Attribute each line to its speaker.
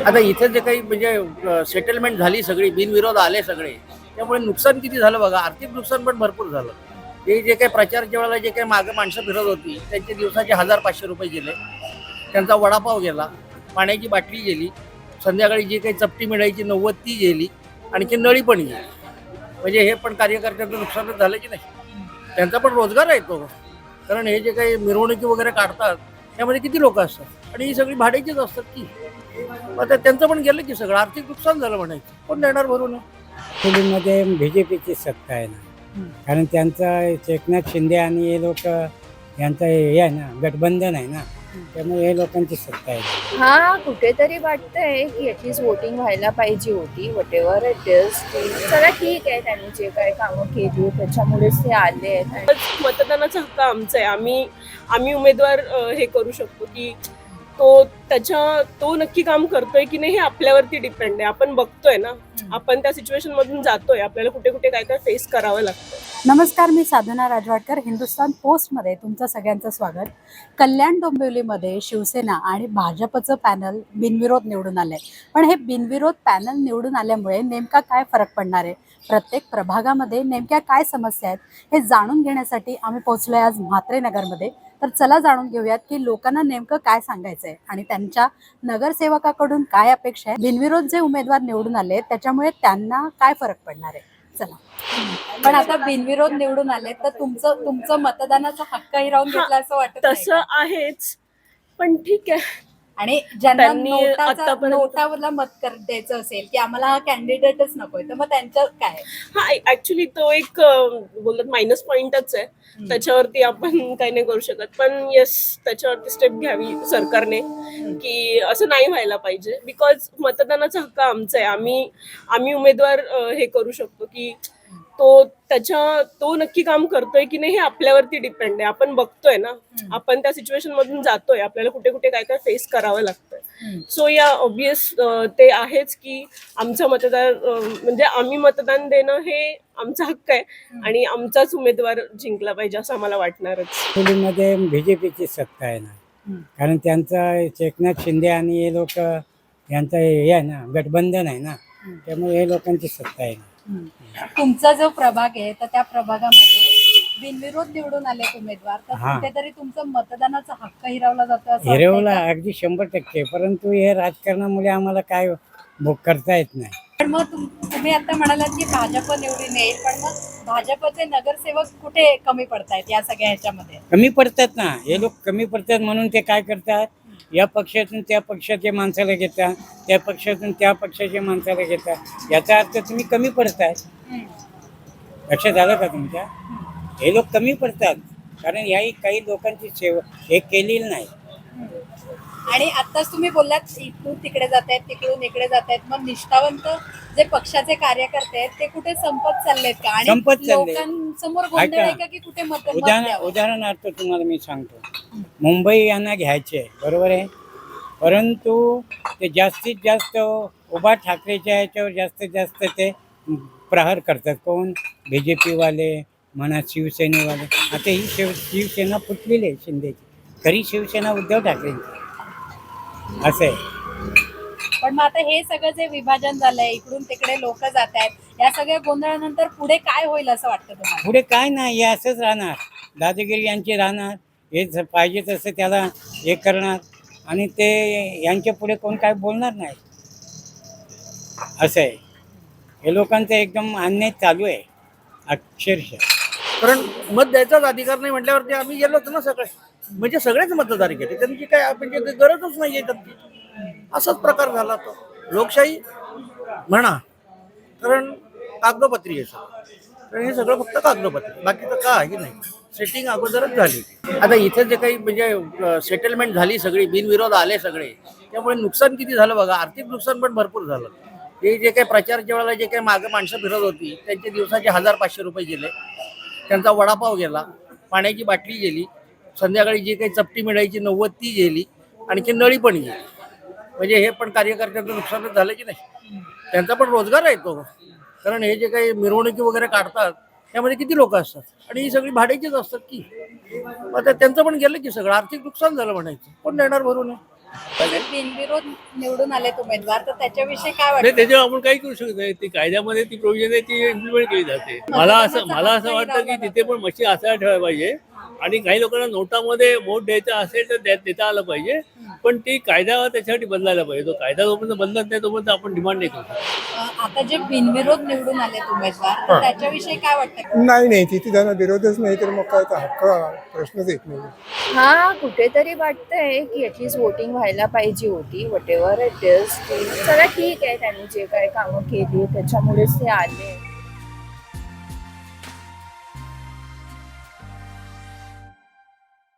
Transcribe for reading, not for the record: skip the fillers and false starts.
Speaker 1: आता इथे जे काही म्हणजे सेटलमेंट झाली सगळी बिनविरोध आले सगळे, त्यामुळे नुकसान किती झालं बघा. आर्थिक नुकसान पण भरपूर झालं. हे जे काही प्रचारच्या वेळेला जे काही मागे माणसं फिरत होती त्यांचे दिवसाचे 1,000-500 रुपये गेले. त्यांचा वडापाव गेला, पाण्याची बाटली गेली, संध्याकाळी जी काही चपटी मिळायची 90 ती गेली, आणखी नळी पण गेली. म्हणजे हे पण कार्यकर्त्यांचं नुकसानच झालं की नाही. त्यांचा पण रोजगार आहे तो. कारण हे जे काही मिरवणुकी वगैरे काढतात त्यामध्ये किती लोक असतात आणि ही सगळी भाड्याचीच असतात की. मग आता त्यांचं पण गेलं की सगळं आर्थिक नुकसान झालं म्हणायचं. कोण देणार भरून?
Speaker 2: अकोल्यामध्ये बीजेपीची सत्ता आहे ना, कारण त्यांचा एकनाथ शिंदे आणि हे लोक यांचं हे आहे ना, गठबंधन आहे ना, त्यामुळे हे लोकांची सत्ता आहे.
Speaker 3: हा कुठेतरी वाटतंय की ॲटलीस्ट वोटिंग व्हायला पाहिजे होती. वॉट एव्हर इट इज, चला ठीक आहे, त्यांनी जे काही कामं केली त्याच्यामुळेच ते आले आहेत.
Speaker 4: मतदानाचा हक्क आमचा आहे. आम्ही उमेदवार हे करू शकतो की तो नक्की काम करतोय की नाही हे आपल्यावरती डिपेंड आहे. आपण बघतोय ना, आपण त्या सिच्युएशन मधून जातोय, आपल्याला कुठे कुठे काय काय फेस करावं लागतं.
Speaker 5: नमस्कार, मी साधना राजवाडकर. हिंदुस्तान पोस्टमध्ये तुमचं सगळ्यांचं स्वागत. कल्याण डोंबिवलीमध्ये शिवसेना आणि भाजपचं पॅनल बिनविरोध निवडून आलंय. पण हे बिनविरोध पॅनल निवडून आल्यामुळे नेमका काय फरक पडणार आहे, प्रत्येक प्रभागामध्ये नेमक्या काय समस्या आहेत, हे जाणून घेण्यासाठी आम्ही पोहोचलोय आज म्हात्रे नगरमध्ये. तर चला जाणून घेऊयात की लोकांना नेमकं काय सांगायचं आहे आणि त्यांच्या नगरसेवकाकडून काय अपेक्षा आहे. बिनविरोध जे उमेदवार निवडून आले त्याच्यामुळे त्यांना काय फरक पडणार आहे, चला. पण आता बिनविरोध निवडून आले तर तुमचं मतदानाचा हक्कही राहून घेतला असं वाटत नाही
Speaker 4: तसं
Speaker 5: का?
Speaker 4: आहेच, पण ठीक आहे.
Speaker 5: आणि ज्यांना
Speaker 4: त्यांनी
Speaker 5: नोटावरला मत द्यायचं असेल की आम्हाला हा कॅन्डिडेटच नकोय, तर मग त्यांचं काय?
Speaker 4: हा ऍक्च्युली तो एक बोलतात मायनस पॉइंटच आहे. त्याच्यावरती आपण काही नाही करू शकत, पण येस, त्याच्यावरती स्टेप घ्यावी सरकारने की असं नाही व्हायला पाहिजे. बिकॉज मतदानाचा हक्क आमचा आहे. आम्ही उमेदवार हे करू शकतो की तो नक्की काम करतोय की नाही हे आपल्यावरती डिपेंड आहे. आपण बघतोय ना, आपण त्या सिच्युएशन मधून जातोय, आपल्याला कुठे कुठे काय काय फेस करावं लागतंय. सो या ऑब्विस ते आहेच की आमचं मतदार म्हणजे आम्ही मतदान देणं हे आमचा हक्क आहे आणि आमचाच उमेदवार जिंकला पाहिजे असं आम्हाला वाटणारच.
Speaker 2: अकोल्यामध्ये बीजेपीची सत्ता आहे ना, कारण त्यांचा एकनाथ शिंदे आणि हे लोक यांचं हे आहे ना, गठबंधन आहे ना, त्यामुळे हे लोकांची सत्ता आहे.
Speaker 5: तुमचा जो प्रभाग आहे तर त्या प्रभागामध्ये बिनविरोध निवडून आले उमेदवार, तर
Speaker 2: हा.
Speaker 5: कुठेतरी तुमचा मतदानाचा हक्क हिरावला जातो असं
Speaker 2: हिरवला
Speaker 5: वाटतंय का?
Speaker 2: अगदी 100%, परंतु हे राजकारणामुळे आम्हाला काय करता येत नाही.
Speaker 5: पण मग तुम्ही आता म्हणालात की भाजप निवडून येईल, पण मग भाजपचे नगरसेवक कुठे कमी पडतायत या सगळ्या ह्याच्यामध्ये?
Speaker 2: कमी पडतात ना, हे लोक कमी पडतात म्हणून ते काय करतात, या पक्षातून त्या पक्षाच्या माणसाला घेतात, त्या पक्षातून त्या पक्षाच्या माणसाला घेतात. याचा अर्थ तुम्ही कमी पडताय. लक्षात आलं का तुमच्या? हे लोक कमी पडतात कारण याही काही लोकांची सेवा हे केलेली नाही.
Speaker 5: आणि आताच तुम्ही बोललात इकडून तिकडे जात आहेत, तिकडून इकडे जात आहेत, मग निष्ठावंत जे पक्षाचे कार्यकर्ते आहेत ते कुठे संपत चाललेत का? आणि
Speaker 2: संपत चालले.
Speaker 5: लोकांसमोर गोंधळ आहे का की कुठे मत द्यावं?
Speaker 2: उदाहरणार्थ तुम्हाला मी सांगतो, मुंबई यांना घ्यायचे आहे, बरोबर आहे, परंतु ते जास्तीत जास्त उभा ठाकरेच्या याच्यावर जास्तीत जास्त ते प्रहार करतात. कोण? BJP-वाले म्हणा, शिवसेनेवाले. आता ही शिवसेना फुटलेली आहे शिंदेची, खरी शिवसेना उद्धव ठाकरेंची असं आहे.
Speaker 5: पण मग आता हे सगळं जे विभाजन झालंय, इकडून तिकडे लोक जात आहेत, या सगळ्या गोंधळानंतर पुढे काय होईल असं वाटतं तुम्हाला?
Speaker 2: पुढे काय नाही, हे असंच राहणार. दादागिरी यांची राहणार, हे पाहिजे तसं त्याला हे करणार आणि ते यांच्या पुढे कोण काय बोलणार नाही. असं आहे, हे लोकांचं एकदम अन्याय चालू आहे अक्षरशः.
Speaker 1: कारण मत द्यायचाच अधिकार नाही म्हटल्यावरती आम्ही गेलोच ना सगळे. म्हणजे सगळेच मतदार गेले, त्यांची काय म्हणजे गरजच नाहीये त्यांची. असाच प्रकार झाला तो. लोकशाही म्हणा, कारण कागदोपत्री आहे सगळं. तर हे सगळं फक्त कागदोपत्री, बाकीचं काही नाही. सेटिंग अगोदरच झाली. आता इथे जे काही म्हणजे सेटलमेंट झाली सगळी बिनविरोध आले सगळे, त्यामुळे नुकसान किती झालं बघा. आर्थिक नुकसान पण भरपूर झालं. हे जे काही प्रचारच्या वेळेला जे काही मागे माणसं फिरत होती त्यांचे दिवसाचे 1,000-500 रुपये गेले. त्यांचा वडापाव गेला, पाण्याची बाटली गेली, संध्याकाळी जी काही चपटी मिळायची 90 ती गेली, आणखी नळी पण गेली. म्हणजे हे पण कार्यकर्त्यांचं नुकसानच झालं की नाही. त्यांचा पण रोजगार आहे तो. कारण हे जे काही मिरवणुकी वगैरे काढतात त्यामध्ये किती लोक असतात आणि ही सगळी भाड्याचीच असतात की. मग आता त्यांचं पण गेलं की सगळं आर्थिक नुकसान झालं म्हणायचं. कोण देणार भरून?
Speaker 5: जे बिनविरोध निवडून आलेत उमेदवार तर त्याच्याविषयी काय
Speaker 6: नाही
Speaker 5: वाटतं?
Speaker 6: त्याच्यावर आपण काही करू शकत नाही. ती कायद्यामध्ये ती प्रोव्हिजन आहे ती इम्प्लिमेंट केली जाते. मला असं वाटतं की तिथे पण मशीन असायला ठेवायला पाहिजे आणि काही लोकांना नोटामध्ये वोट द्यायचा असेल तर देता आलं पाहिजे, पण ती कायदा त्याच्यासाठी बदलायला पाहिजे. तो कायदा जोपर्यंत बदलत नाही तोपर्यंत आपण डिमांड नाही करू शकत.
Speaker 5: आता जे बिनविरोध निवडून आलेत उमेदवार तर त्याच्याविषयी काय वाटतं?
Speaker 7: नाही तिथे त्यांना विरोधच नाही तर मग काय तर हक्क प्रश्नच येत नाही.
Speaker 3: हा कुठेतरी वाटतंय की ॲटलीस्ट वोटिंग व्हायला पाहिजे होती वॉट एव्हर इट इज. चला ठीक आहे, त्यांनी जे काय कामं केली त्याच्यामुळेच ते आले.